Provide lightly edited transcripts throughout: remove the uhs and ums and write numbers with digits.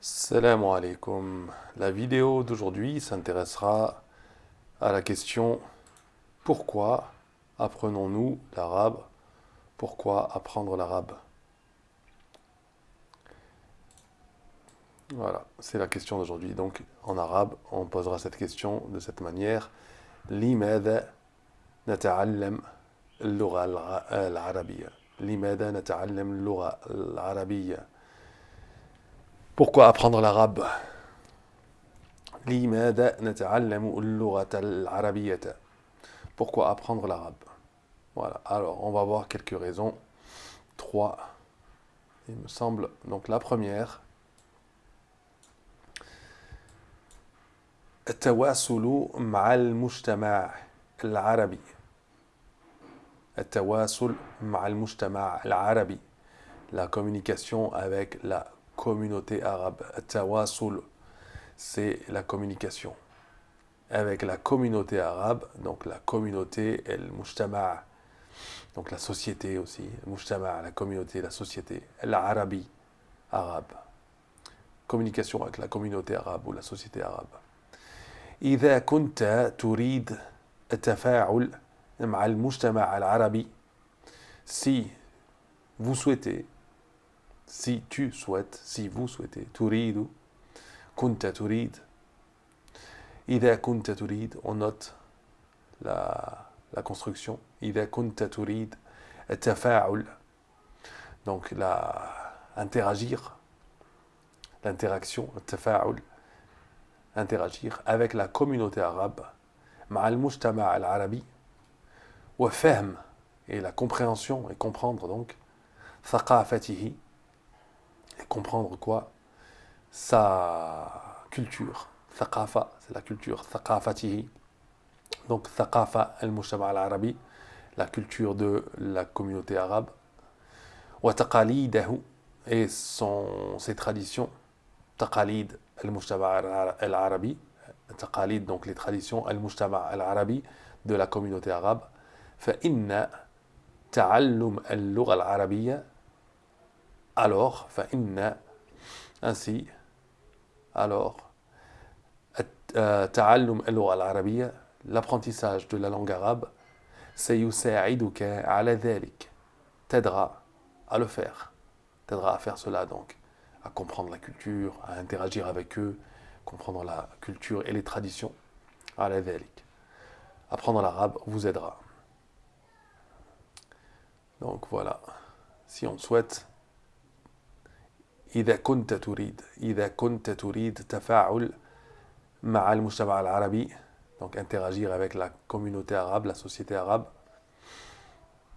Salam alaikum. La vidéo d'aujourd'hui s'intéressera à la question pourquoi apprenons-nous l'arabe? Pourquoi apprendre l'arabe? Voilà, c'est la question d'aujourd'hui. Donc en arabe, on posera cette question de cette manière. لماذا نتعلم اللغة العربية? لماذا نتعلم اللغة العربية? Pourquoi apprendre l'arabe? لماذا نتعلم اللغة العربية? Pourquoi apprendre l'arabe? Voilà, alors on va voir quelques raisons. Trois, il me semble. Donc la première, التواصل مع المجتمع العربي. التواصل مع المجتمع العربي. La communication avec la communauté arabe. التواصل, c'est la communication avec la communauté arabe, donc la communauté, el mujtama', donc la société aussi, mujtama', la communauté, la société, l'arabi, arabe, communication avec la communauté arabe ou la société arabe. إذا كنت تريد التفاعل مع المجتمع العربي, si vous souhaitez, si tu souhaites, si vous souhaitez, تريد, كنت تريد, إذا كنت تريد, on note la construction. إذا كنت تريد التفاعل, donc interagir, l'interaction, التفاعل, interagir avec la communauté arabe, مع المجتمع العربي, وفهم, et la compréhension, et comprendre donc, ثقافته, et comprendre quoi? Sa culture. ثقافة, c'est la culture. ثقافته, donc ثقافة المجتمع العربي, la culture de la communauté arabe. وتقاليده, et ses traditions. تقاليد المجتمع العربي, تقاليد, donc les traditions المجتمع العربي, de la communauté arabe. فإن تعلم اللغة العربية, alors, فإن, ainsi, alors, تعلم اللغة العربية, l'apprentissage de la langue arabe, سيساعدك على ذلك, t'aidera à le faire, t'aidera à faire cela donc, à comprendre la culture, à interagir avec eux, comprendre la culture et les traditions. على ذلك. Apprendre l'arabe vous aidera. Donc voilà, si on souhaite, إذا كنت تريد تفاعل مع المجتمع العربي, donc interagir avec la communauté arabe, la société arabe,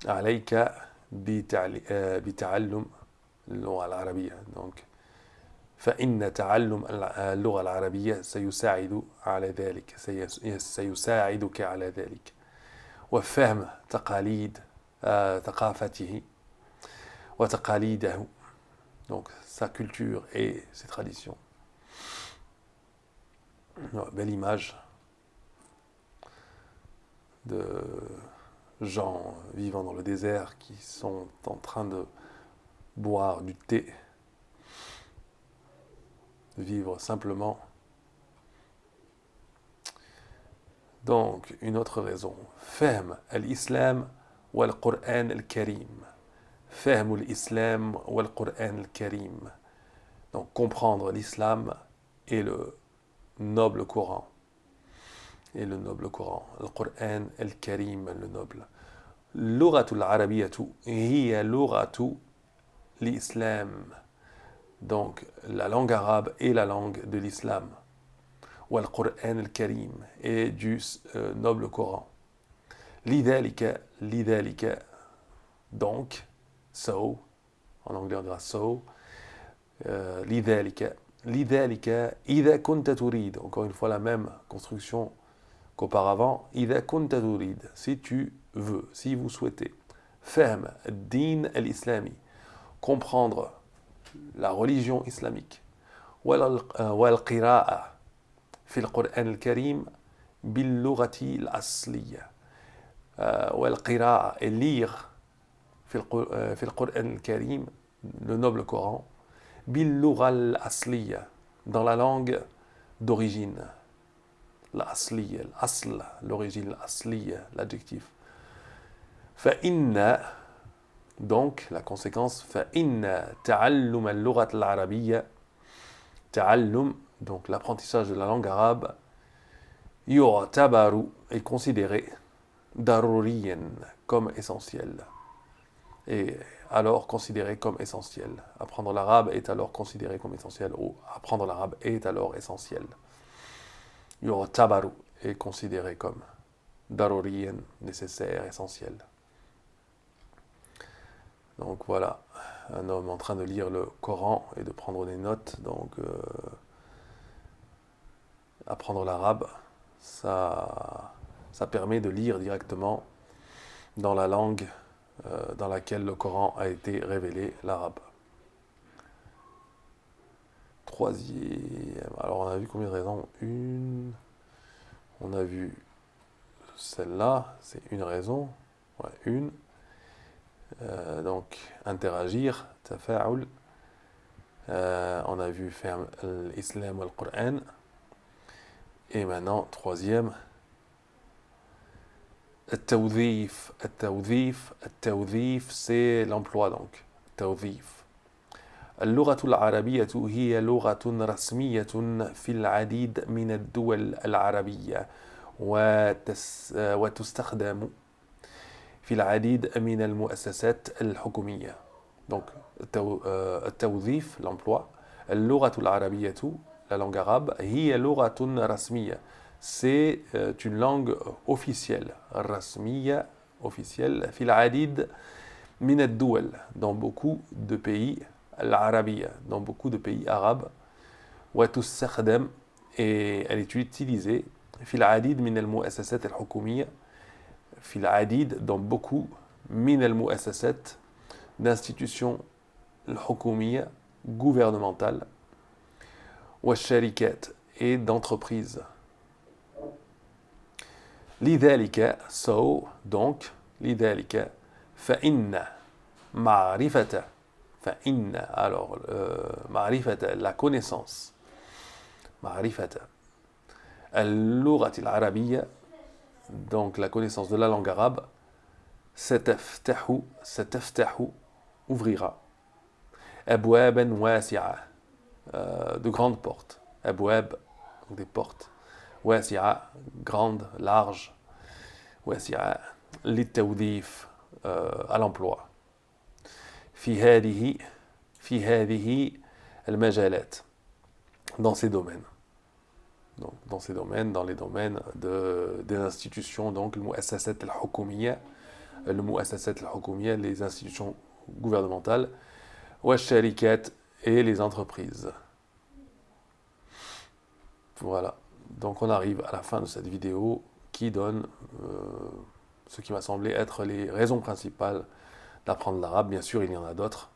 عليك بتعلم اللغة العربية, donc فإن تعلم اللغة العربية سيساعد على ذلك, سيساعدك على ذلك, وفهم تقاليد ثقافته وتقاليده, donc sa culture et ses traditions. Belle image de gens vivant dans le désert qui sont en train de boire du thé, de vivre simplement. Donc, une autre raison, فهم الإسلام والقرآن الكريم. فهم الإسلام والقرآن الكريم. Donc, comprendre l'islam et le noble Coran. Et le noble Coran. Le Coran el-Karim, le noble. اللغة العربية هي لغة l'islam. Donc, la langue arabe est la langue de l'islam. والقرآن الكريم, et du noble Coran. لذلك, donc, so, en anglais on dira so, لذلك إذا كنت تريد, encore une fois la même construction qu'auparavant, إذا كنت تريد, si tu veux, si vous souhaitez, فهم الدين الإسلامي, comprendre la religion islamique, والقراءة في القرآن الكريم باللغة الأصلية, والقراءة, et lire في القرآن الكريم, le noble Coran, باللغة الأصلية, dans la langue d'origine. الأصلية, الأصل, l'origine, الأصلية, l'adjectif. فإن, donc la conséquence, فإن تعلم اللغة العربية, تعلم, donc l'apprentissage de la langue arabe, يعتبر, est considéré, ضروريا, comme essentiel. Et alors considéré comme essentiel. Apprendre l'arabe est alors considéré comme essentiel, ou apprendre l'arabe est alors essentiel. Yu'tabaru est considéré comme daruriyan, nécessaire, essentiel. Donc voilà, un homme en train de lire le Coran et de prendre des notes. Donc apprendre l'arabe, ça permet de lire directement dans la langue dans laquelle le Coran a été révélé, l'arabe. Troisième, alors on a vu combien de raisons? Une, on a vu celle-là, c'est une raison, ouais, une. Donc interagir, tafa'ul. On a vu faire l'islam ou le Coran. Et maintenant, troisième, التوظيف, التوظيف, التوظيف, c'est l'emploi donc. التوظيف. اللغة العربية هي لغة رسمية في العديد من الدول العربية وتستخدم في العديد من المؤسسات الحكومية. Donc, التوظيف, l'emploi. اللغة العربية, la langue arabe, هي لغة رسمية. C'est une langue officielle, rasmiya, officielle, في العديد من الدول, dans beaucoup de pays, العربية, dans beaucoup de pays arabes, وتستخدم, et elle est utilisée, في العديد من المؤسسات الحكومية, في العديد, dans beaucoup, من المؤسسات, d'institutions الحكومية, gouvernementales, والشركات, et d'entreprises. لذلك, so, donc, لذلك, فإن معرفة, فإن, alors, معرفة, la connaissance, معرفة, اللغة العربية, donc la connaissance de la langue arabe, ستفتح, ستفتح, ouvrira, أبوابا واسعة, de grandes portes, أبواب, donc des portes, واسعة, grande, large, واسعة, للتوظيف, à l'emploi. في هذه المجالات, dans ces domaines. Donc, dans ces domaines, dans les domaines des institutions, donc المؤسسات الحكومية, les institutions gouvernementales, والشركات, et les entreprises. Voilà. Donc on arrive à la fin de cette vidéo qui donne ce qui m'a semblé être les raisons principales d'apprendre l'arabe. Bien sûr, il y en a d'autres,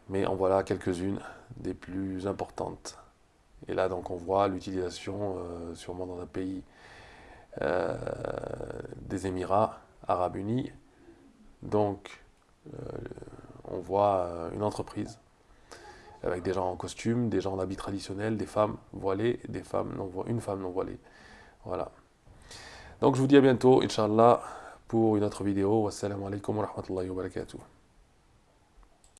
mais en voilà quelques-unes des plus importantes. Et là, donc, on voit l'utilisation, sûrement dans un pays des Émirats Arabes Unis. Donc, on voit une entreprise avec des gens en costume, des gens en habit traditionnel, des femmes voilées, des femmes une femme non voilée. Voilà. Donc je vous dis à bientôt, Inch'Allah, pour une autre vidéo. Wassalamu alaikum wa rahmatullahi wa barakatuh.